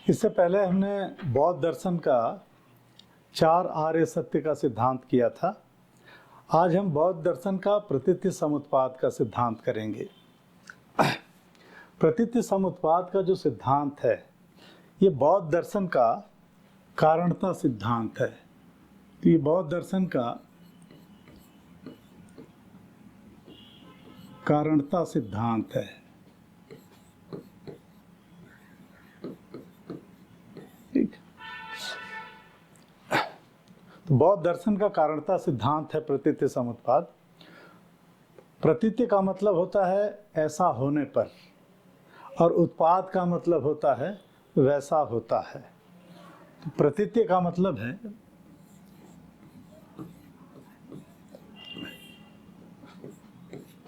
इससे पहले हमने बौद्ध दर्शन का 4 आर्य सत्य का सिद्धांत किया था। आज हम बौद्ध दर्शन का प्रतीति समुत्पाद का सिद्धांत करेंगे। प्रतीति समुत्पाद का जो सिद्धांत है ये बौद्ध दर्शन का कारणता सिद्धांत है। तो ये बौद्ध दर्शन का कारणता सिद्धांत है। ठीक, तो बौद्ध दर्शन का कारणता सिद्धांत है प्रतीति समुत्पाद। प्रतीति का मतलब होता है ऐसा होने पर, और उत्पाद का मतलब होता है वैसा होता है। तो प्रतीति का मतलब है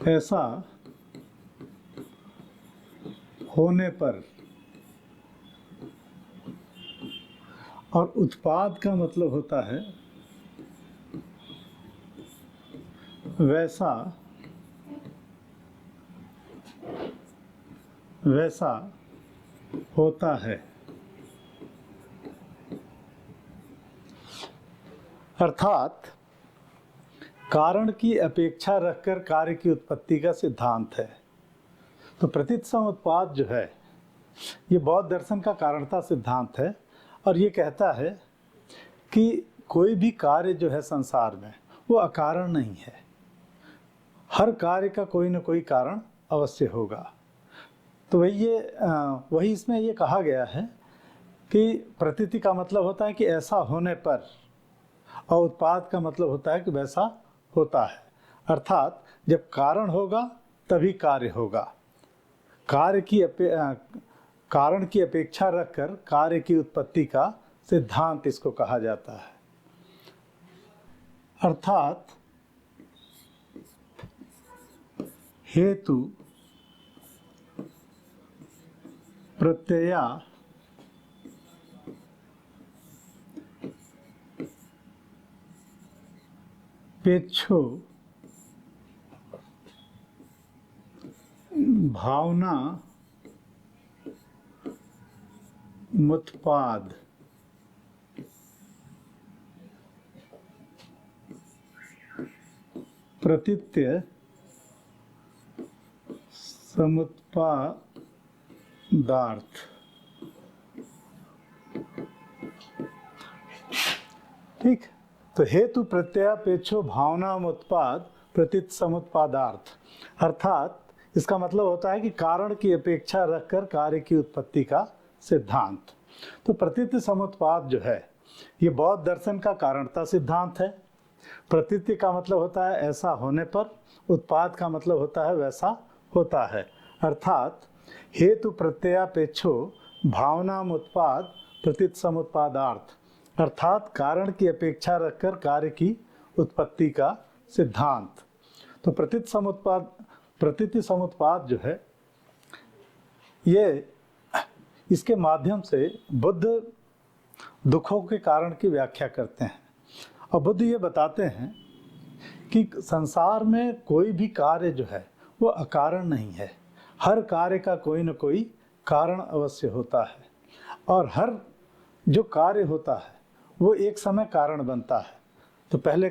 ऐसा होने पर, और उत्पाद का मतलब होता है वैसा होता है। अर्थात कारण की अपेक्षा रखकर कार्य की उत्पत्ति का सिद्धांत है। तो प्रतीति समुत्पाद जो है ये बौद्ध दर्शन का कारणता सिद्धांत है, और ये कहता है कि कोई भी कार्य जो है संसार में वो अकारण नहीं है। हर कार्य का कोई न कोई कारण अवश्य होगा। तो वही इसमें ये कहा गया है कि प्रतीति का मतलब होता है कि ऐसा होने पर, और उत्पाद का मतलब होता है कि वैसा होता है। अर्थात जब कारण होगा तभी कार्य होगा। कारण की अपेक्षा रखकर कार्य की उत्पत्ति का सिद्धांत इसको कहा जाता है। अर्थात हेतु प्रत्यया पेक्षो भावना मुत्पाद प्रतीत्य समुत्पादार्थ। ठीक, तो हेतु प्रत्ययापेक्षो भावनामुत्पाद प्रतीति समुत्पादार्थ। अर्थात इसका मतलब होता है कि कारण की अपेक्षा रखकर कार्य की उत्पत्ति का सिद्धांत। तो प्रतीति समुत्पाद जो है ये बौद्ध दर्शन का कारणता सिद्धांत है। प्रतीति का मतलब होता है ऐसा होने पर, उत्पाद का मतलब होता है वैसा होता है। अर्थात हेतु प्रत्ययापेक्षो भावनामुत्पाद प्रतीति समुत्पादार्थ। अर्थात कारण की अपेक्षा रखकर कार्य की उत्पत्ति का सिद्धांत। तो प्रतीति समुत्पाद जो है ये इसके माध्यम से बुद्ध दुखों के कारण की व्याख्या करते हैं, और बुद्ध ये बताते हैं कि संसार में कोई भी कार्य जो है वो अकारण नहीं है। हर कार्य का कोई न कोई कारण अवश्य होता है, और हर जो कार्य होता है वो एक समय कारण बनता है। तो पहले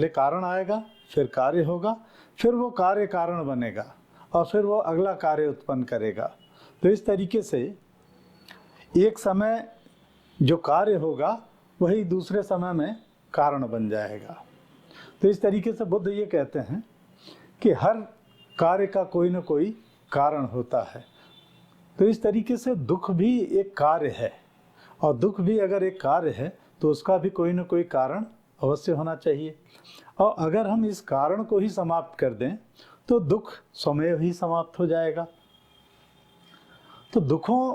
कारण आएगा, फिर कार्य होगा, फिर वो कार्य कारण बनेगा, और फिर वो अगला कार्य उत्पन्न करेगा। तो इस तरीके से एक समय जो कार्य होगा वही दूसरे समय में कारण बन जाएगा। तो इस तरीके से बुद्ध ये कहते हैं कि हर कार्य का कोई न कोई कारण होता है। तो इस तरीके से दुख भी एक कार्य है, और दुख भी अगर एक कार्य है तो उसका भी कोई न कोई कारण अवश्य होना चाहिए। और अगर हम इस कारण को ही समाप्त कर दें तो दुख स्वमेव ही समाप्त हो जाएगा। तो दुखों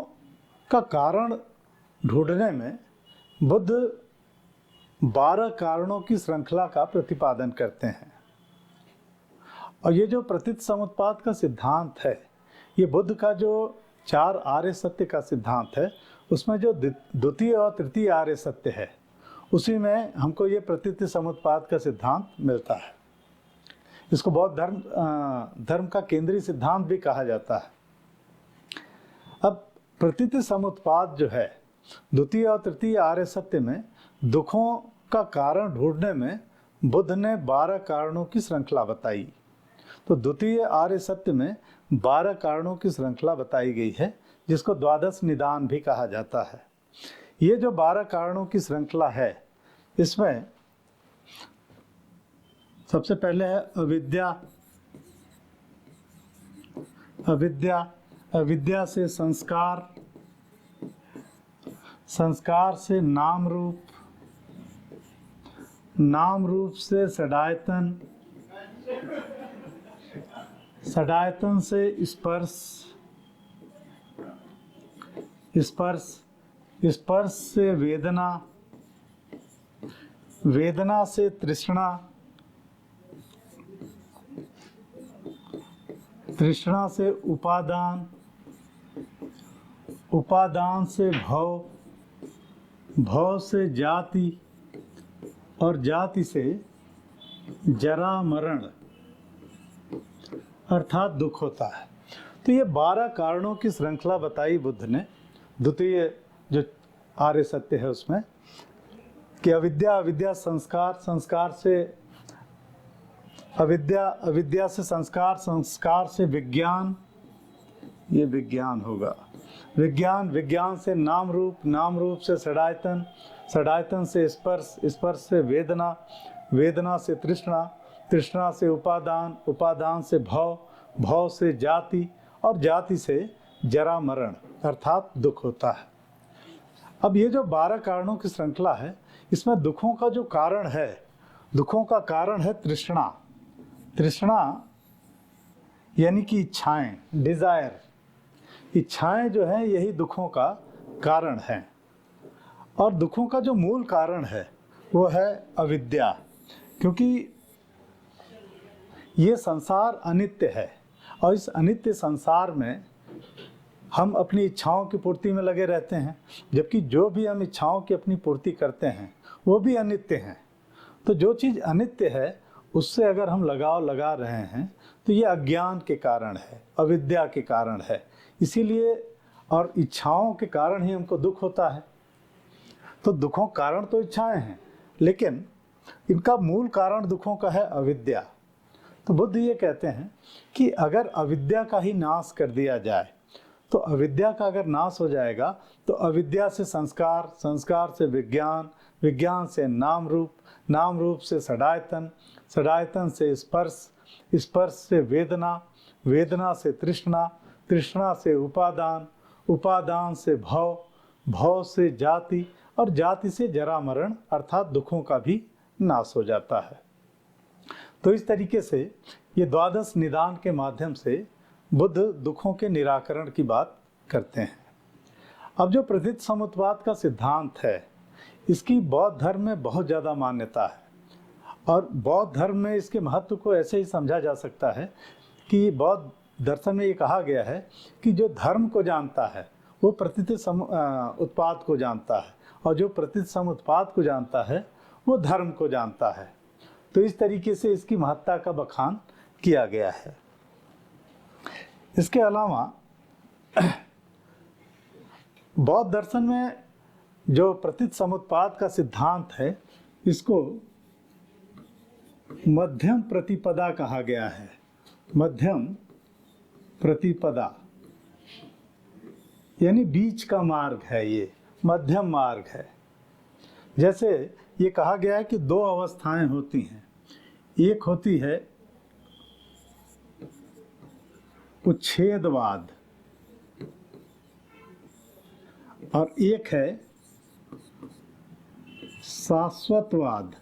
का कारण ढूंढने में बुद्ध 12 कारणों की श्रृंखला का प्रतिपादन करते हैं। और ये जो प्रतीति समुत्पाद का सिद्धांत है ये बुद्ध का जो 4 आर्य सत्य का सिद्धांत है उसमें जो द्वितीय और तृतीय आर्य सत्य है उसी में हमको ये प्रतीति समुत्पाद का सिद्धांत मिलता है। इसको बौद्ध धर्म का केंद्रीय सिद्धांत भी कहा जाता है। अब प्रतीति समुत्पाद जो है, द्वितीय और तृतीय आर्य सत्य में दुखों का कारण ढूंढने में बुद्ध ने 12 कारणों की श्रृंखला बताई। तो द्वितीय आर्य सत्य में 12 कारणों की श्रृंखला बताई गई है, जिसको द्वादश निदान भी कहा जाता है। ये जो 12 कारणों की श्रृंखला है, इसमें सबसे पहले है अविद्या। अविद्या, अविद्या से संस्कार, संस्कार से नाम रूप, नाम रूप से षडायतन, षडायतन से स्पर्श, स्पर्श, स्पर्श से वेदना, वेदना से तृष्णा, तृष्णा से उपादान, उपादान से भव, भव से जाति, और जाति से जरा मरण अर्थात दुख होता है। तो ये 12 कारणों की श्रृंखला बताई बुद्ध ने द्वितीय जो आर्य सत्य है उसमें, कि अविद्या, अविद्या संस्कार, संस्कार से अविद्या, अविद्या से संस्कार, संस्कार से विज्ञान, ये विज्ञान होगा, विज्ञान, विज्ञान से नाम रूप, नाम रूप से षडायतन, षडायतन से स्पर्श, स्पर्श से वेदना, वेदना से तृष्णा, तृष्णा से उपादान, उपादान से भव, भव से जाति, और जाति से जरा मरण अर्थात दुख होता है। अब ये जो 12 कारणों की श्रृंखला है, इसमें दुखों का जो कारण है, दुखों का कारण है तृष्णा। तृष्णा यानी कि इच्छाएं, डिजायर, इच्छाएं जो हैं यही दुखों का कारण है। और दुखों का जो मूल कारण है वो है अविद्या, क्योंकि ये संसार अनित्य है और इस अनित्य संसार में हम अपनी इच्छाओं की पूर्ति में लगे रहते हैं, जबकि जो भी हम इच्छाओं की अपनी पूर्ति करते हैं वो भी अनित्य हैं। तो जो चीज़ अनित्य है उससे अगर हम लगाव लगा रहे हैं तो ये अज्ञान के कारण है, अविद्या के कारण है। इसीलिए और इच्छाओं के कारण ही हमको दुख होता है। तो दुखों कारण तो इच्छाएं हैं, लेकिन इनका मूल कारण दुखों का है अविद्या। तो बुद्ध ये कहते हैं कि अगर अविद्या का ही नाश कर दिया जाए, तो अविद्या का अगर नाश हो जाएगा तो अविद्या से संस्कार, संस्कार से विज्ञान, विज्ञान से नाम रूप, नाम रूप से षडायतन, षडायतन से स्पर्श, स्पर्श से वेदना, वेदना से तृष्णा, तृष्णा से उपादान, उपादान से भव, भव से जाति, और जाति से जरा मरण अर्थात दुखों का भी नाश हो जाता है। तो इस तरीके से ये द्वादश निदान के माध्यम से बुद्ध दुखों के निराकरण की बात करते हैं। अब जो प्रतीति समुत्पाद का सिद्धांत है, इसकी बौद्ध धर्म में बहुत ज़्यादा मान्यता है, और बौद्ध धर्म में इसके महत्व को ऐसे ही समझा जा सकता है कि बौद्ध दर्शन में ये कहा गया है कि जो धर्म को जानता है वो प्रतीति उत्पाद को जानता है, और जो प्रतीति समुत्पाद को जानता है वो धर्म को जानता है। तो इस तरीके से इसकी महत्ता का बखान किया गया है। इसके अलावा बौद्ध दर्शन में जो प्रतीति समुत्पाद का सिद्धांत है, इसको मध्यम प्रतिपदा कहा गया है। मध्यम प्रतिपदा यानी बीच का मार्ग है, ये मध्यम मार्ग है। जैसे ये कहा गया है कि 2 अवस्थाएं होती हैं, एक होती है उच्छेदवाद और एक है शाश्वतवाद।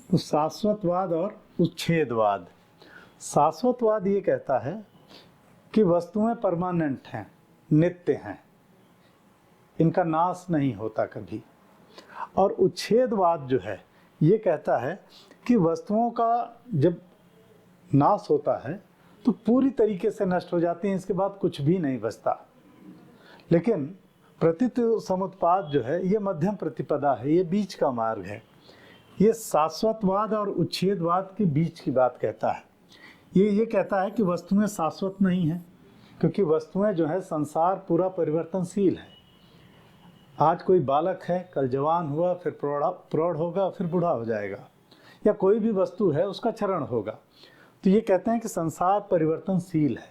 तो शाश्वतवाद और उच्छेदवाद। शाश्वतवाद ये कहता है कि वस्तुएं परमानेंट हैं, नित्य हैं, इनका नाश नहीं होता कभी। और उच्छेदवाद जो है ये कहता है कि वस्तुओं का जब नाश होता है तो पूरी तरीके से नष्ट हो जाती हैं, इसके बाद कुछ भी नहीं बचता। लेकिन प्रतीति समुत्पाद जो है ये मध्यम प्रतिपदा है, ये बीच का मार्ग है। ये शाश्वतवाद और उच्छेदवाद के बीच की बात कहता है। ये कहता है कि वस्तुएं शाश्वत नहीं हैं, क्योंकि वस्तुएं जो है, संसार पूरा परिवर्तनशील है। आज कोई बालक है, कल जवान हुआ, फिर प्रौढ़ होगा, फिर बूढ़ा हो जाएगा। या कोई भी वस्तु है, उसका क्षरण होगा। तो ये कहते हैं कि संसार परिवर्तनशील है,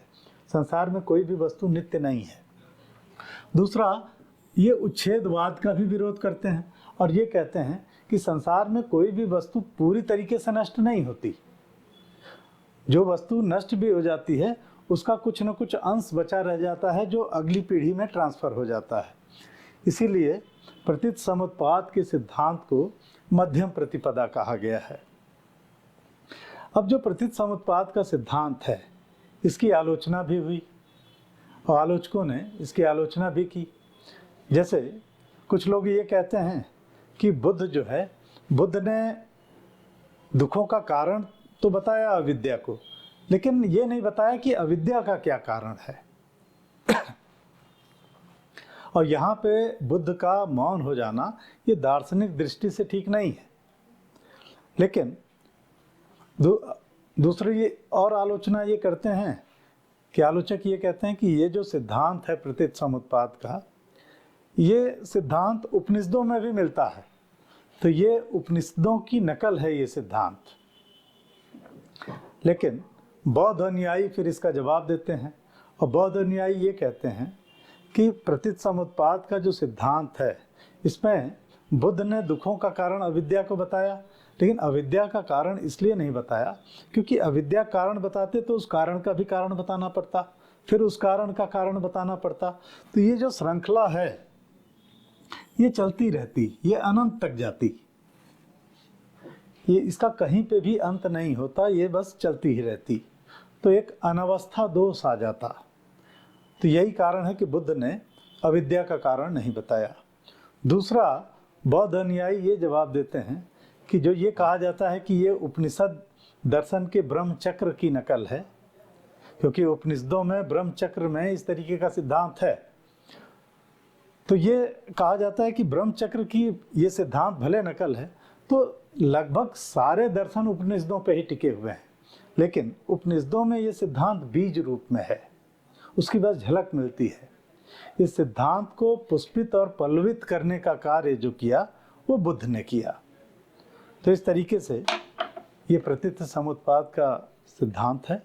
संसार में कोई भी वस्तु नित्य नहीं है। दूसरा, ये उच्छेदवाद का भी विरोध करते हैं और ये कहते हैं कि संसार में कोई भी वस्तु पूरी तरीके से नष्ट नहीं होती। जो वस्तु नष्ट भी हो जाती है, उसका कुछ न कुछ अंश बचा रह जाता है, जो अगली पीढ़ी में ट्रांसफर हो जाता है। इसीलिए प्रतीत समुत्पाद के सिद्धांत को मध्यम प्रतिपदा कहा गया है। अब जो प्रतीत समुत्पाद का सिद्धांत है, इसकी आलोचना भी हुई और आलोचकों ने इसकी आलोचना भी की। जैसे कुछ लोग ये कहते हैं कि बुद्ध जो है, बुद्ध ने दुखों का कारण तो बताया अविद्या को, लेकिन ये नहीं बताया कि अविद्या का क्या कारण है। और यहाँ पे बुद्ध का मौन हो जाना ये दार्शनिक दृष्टि से ठीक नहीं है। लेकिन दूसरी ये और आलोचना ये करते हैं कि आलोचक ये कहते हैं कि ये जो सिद्धांत है प्रतीत समुत्पाद का, ये सिद्धांत उपनिषदों में भी मिलता है। तो ये उपनिषदों की नकल है ये सिद्धांत। लेकिन बौद्ध अनुयायी फिर इसका जवाब देते हैं और बौद्ध अनुयायी ये कहते हैं कि प्रतीत समुत्पाद का जो सिद्धांत है, इसमें बुद्ध ने दुखों का कारण अविद्या को बताया, लेकिन अविद्या का कारण इसलिए नहीं बताया क्योंकि अविद्या कारण बताते तो उस कारण का भी कारण बताना पड़ता, फिर उस कारण का कारण बताना पड़ता। तो ये जो श्रृंखला है ये चलती रहती, ये अनंत तक जाती, ये इसका कहीं पे भी अंत नहीं होता, ये बस चलती ही रहती। तो एक अनवस्था दोष आ जाता। तो यही कारण है कि बुद्ध ने अविद्या का कारण नहीं बताया। दूसरा, बौद्ध अनुयायी ये जवाब देते हैं कि जो ये कहा जाता है कि ये उपनिषद दर्शन के ब्रह्म चक्र की नकल है, क्योंकि उपनिषदों में ब्रह्म चक्र में इस तरीके का सिद्धांत है। तो ये कहा जाता है कि ब्रह्म चक्र की ये सिद्धांत भले नकल है, तो लगभग सारे दर्शन उपनिषदों पे ही टिके हुए हैं, लेकिन उपनिषदों में ये सिद्धांत बीज रूप में है, उसकी बस झलक मिलती है। इस सिद्धांत को पुष्पित और पल्लवित करने का कार्य जो किया वो बुद्ध ने किया। तो इस तरीके से ये प्रतीत समुत्पाद का सिद्धांत है।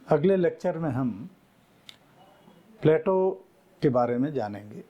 अगले लेक्चर में हम प्लेटो के बारे में जानेंगे।